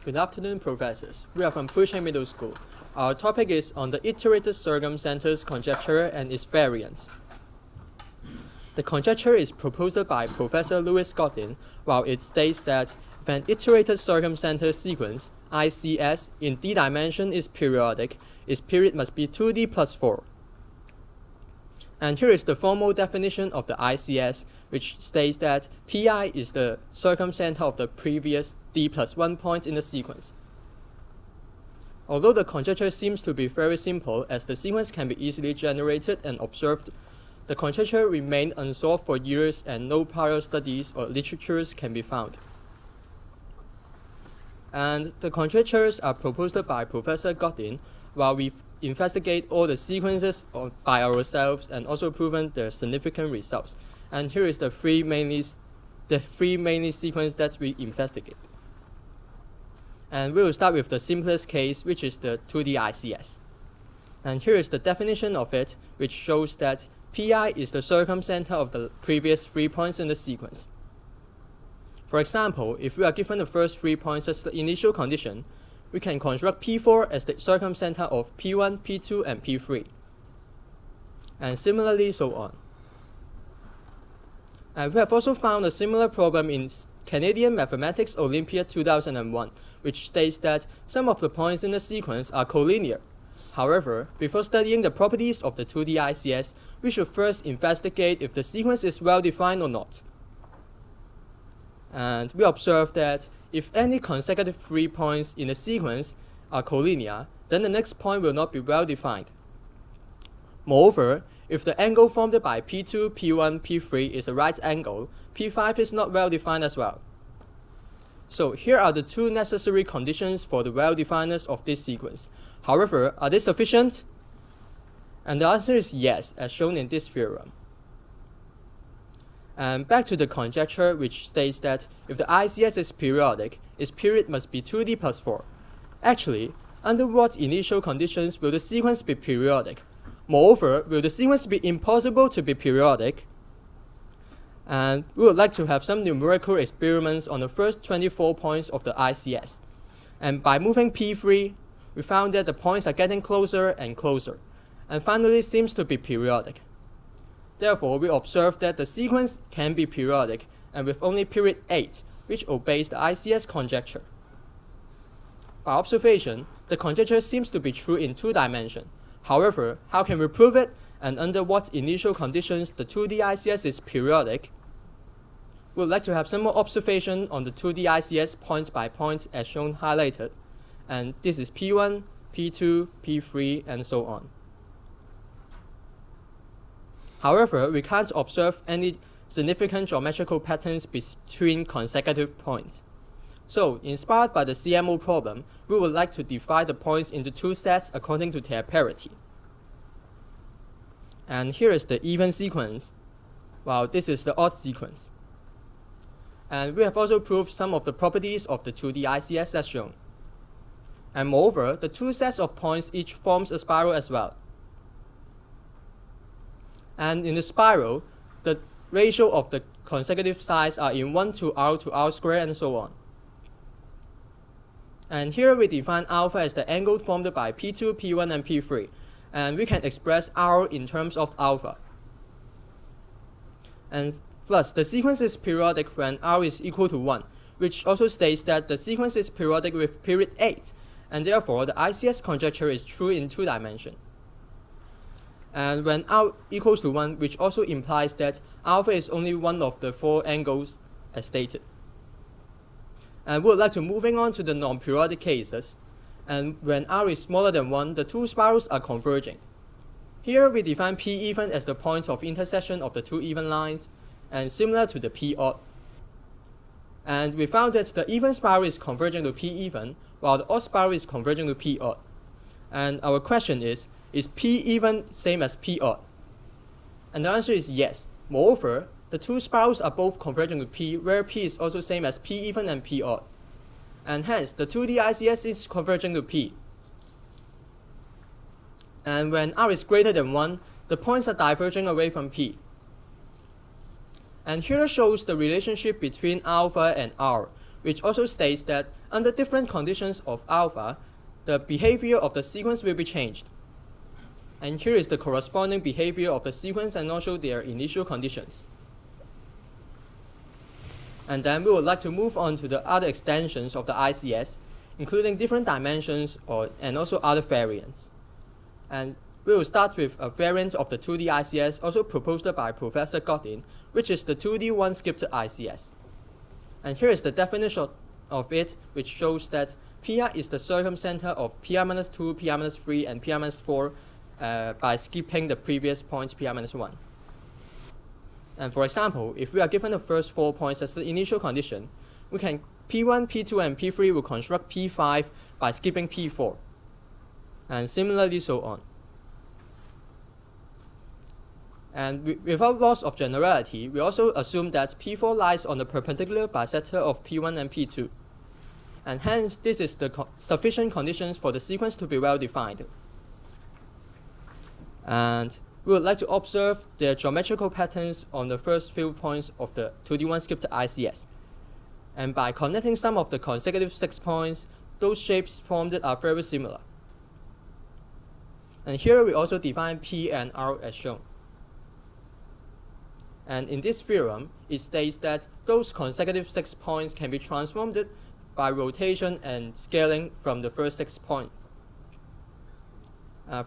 Good afternoon, professors. We are from Ching Middle School. Our topic is on the iterated circumcenters conjecture and its variants. The conjecture is proposed by Professor Louis Godin, while it states that if an iterated circumcenter sequence, ICS, in D dimension is periodic, its period must be 2D plus 4. And here is the formal definition of the ICS, which states that Pi is the circumcenter of the previous D plus 1 points in the sequence. Although the conjecture seems to be very simple, as the sequence can be easily generated and observed, the conjecture remained unsolved for years and no prior studies or literatures can be found. And the conjectures are proposed by Professor Godin, while we investigate all the sequences by ourselves and also proven their significant results. And here is the three mainly sequences that we investigate. And we will start with the simplest case, which is the 2D ICS. And here is the definition of it, which shows that Pi is the circumcenter of the previous 3 points in the sequence. For example, if we are given the first 3 points as the initial condition, we can construct P4 as the circumcenter of P1, P2, and P3. And similarly, so on. And we have also found a similar problem in Canadian Mathematics Olympiad 2001, which states that some of the points in the sequence are collinear. However, before studying the properties of the 2D ICS, we should first investigate if the sequence is well defined or not. And we observe that if any consecutive 3 points in the sequence are collinear, then the next point will not be well defined. Moreover, if the angle formed by P2, P1, P3 is a right angle, P5 is not well defined as well. So here are the two necessary conditions for the well-definedness of this sequence. However, are they sufficient? And the answer is yes, as shown in this theorem. And back to the conjecture, which states that if the ICS is periodic, its period must be 2D plus 4. Actually, under what initial conditions will the sequence be periodic? Moreover, will the sequence be impossible to be periodic? And we would like to have some numerical experiments on the first 24 points of the ICS. And by moving P3, we found that the points are getting closer and closer, and finally seems to be periodic. Therefore, we observe that the sequence can be periodic, and with only period 8, which obeys the ICS conjecture. By observation, the conjecture seems to be true in 2 dimensions. However, how can we prove it, and under what initial conditions the 2D ICS is periodic? We would like to have some more observation on the 2D ICS points by point as shown highlighted. And this is P1, P2, P3, and so on. However, we can't observe any significant geometrical patterns between consecutive points. So, inspired by the CMO problem, we would like to divide the points into 2 sets according to their parity. And here is the even sequence, while this is the odd sequence. And we have also proved some of the properties of the 2D ICS as shown. And moreover, the 2 sets of points each forms a spiral as well. And in the spiral, the ratio of the consecutive sides are in 1 to R squared and so on. And here we define alpha as the angle formed by P2, P1, and P3. And we can express R in terms of alpha. And thus, the sequence is periodic when R is equal to 1, which also states that the sequence is periodic with period 8, and therefore the ICS conjecture is true in 2 dimensions. And when R equals to 1, which also implies that alpha is only one of the 4 angles as stated. And we would like to moving on to the non-periodic cases. And when R is smaller than 1, the 2 spirals are converging. Here we define P even as the points of intersection of the 2 even lines, and similar to the P odd. And we found that the even spiral is converging to P even, while the odd spiral is converging to P odd. And our question is P even same as P odd? And the answer is yes. Moreover, the 2 spirals are both converging to P, where P is also same as P even and P odd. And hence, the 2D ICS is converging to P. And when R is greater than 1, the points are diverging away from P. And here shows the relationship between alpha and R, which also states that under different conditions of alpha, the behavior of the sequence will be changed. And here is the corresponding behavior of the sequence and also their initial conditions. And then we would like to move on to the other extensions of the ICS, including different dimensions and also other variants. And we will start with a variant of the 2D ICS also proposed by Professor Godin, which is the 2D one-scripted ICS. And here is the definition of it, which shows that PR is the circumcenter of PR-2, PR-3, and PR-4 by skipping the previous points PR-1. And for example, if we are given the first 4 points as the initial condition, we can P1, P2, and P3 will construct P5 by skipping P4, and similarly so on. And without loss of generality, we also assume that P4 lies on the perpendicular bisector of P1 and P2. And hence, this is the sufficient conditions for the sequence to be well defined. And we would like to observe the geometrical patterns on the first few points of the 2D one-scripted ICS. And by connecting some of the consecutive 6 points, those shapes formed are very similar. And here we also define P and R as shown. And in this theorem, it states that those consecutive 6 points can be transformed by rotation and scaling from the first 6 points.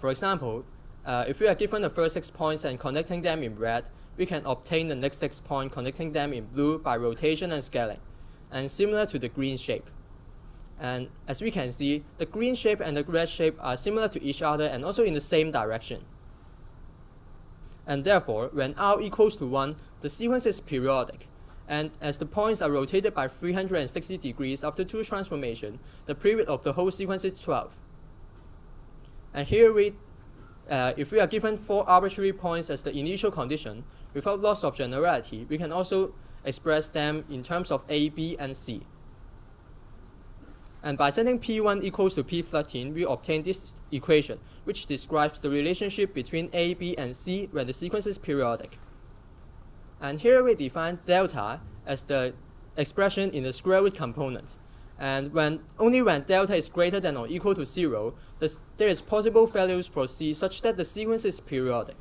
For example, if we are given the first 6 points and connecting them in red, we can obtain the next 6 points connecting them in blue by rotation and scaling, and similar to the green shape. And as we can see, the green shape and the red shape are similar to each other and also in the same direction. And therefore, when R equals to 1, the sequence is periodic. And as the points are rotated by 360 degrees after 2 transformation, the period of the whole sequence is 12. And here if we are given 4 arbitrary points as the initial condition, without loss of generality, we can also express them in terms of A, B, and C. And by setting P1 equals to P13, we obtain this equation, which describes the relationship between A, B, and C when the sequence is periodic. And here we define delta as the expression in the square root component. And only when delta is greater than or equal to 0, there is possible values for C such that the sequence is periodic.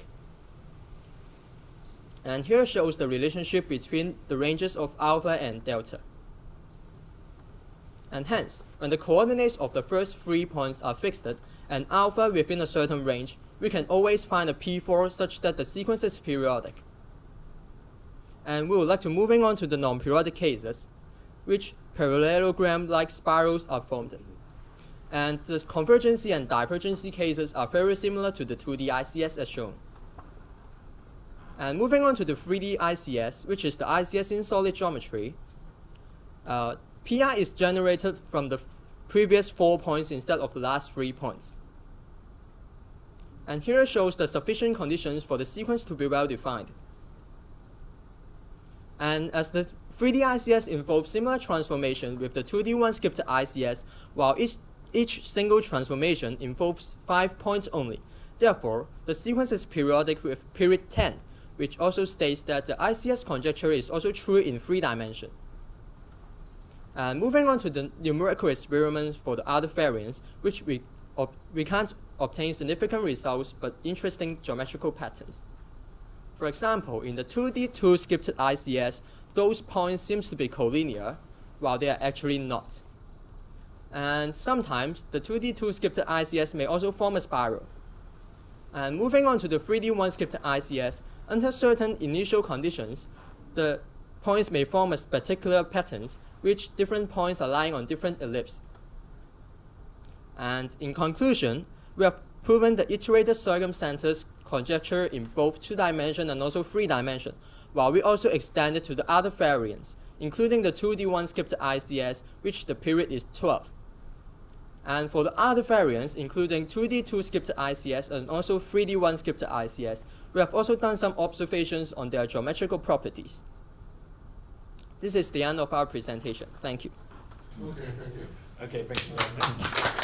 And here shows the relationship between the ranges of alpha and delta. And hence, when the coordinates of the first 3 points are fixed and alpha within a certain range, we can always find a P4 such that the sequence is periodic. And we would like to moving on to the non-periodic cases, which parallelogram-like spirals are formed. And the convergency and divergency cases are very similar to the 2D ICS as shown. And moving on to the 3D ICS, which is the ICS in solid geometry, PR is generated from the previous 4 points instead of the last 3 points. And here shows the sufficient conditions for the sequence to be well defined. And as the 3D ICS involves similar transformation with the 2D one-scripted ICS, while each single transformation involves 5 points only. Therefore, the sequence is periodic with period 10, which also states that the ICS conjecture is also true in 3 dimensions. And moving on to the numerical experiments for the other variants, which we can't obtain significant results but interesting geometrical patterns. For example, in the 2D two-scripted ICS, those points seem to be collinear, while they are actually not. And sometimes, the 2D two-scripted ICS may also form a spiral. And moving on to the 3D one-scripted ICS, under certain initial conditions, the points may form as particular patterns, which different points are lying on different ellipses. And in conclusion, we have proven the iterated circumcenters conjecture in both 2-dimension and also 3-dimension, while we also extended to the other variants, including the 2D one-scripted ICS, which the period is 12. And for the other variants, including 2D two-scripted ICS and also 3D one-scripted ICS, we have also done some observations on their geometrical properties. This is the end of our presentation. Thank you. Okay, thank you. Okay, thank you very much.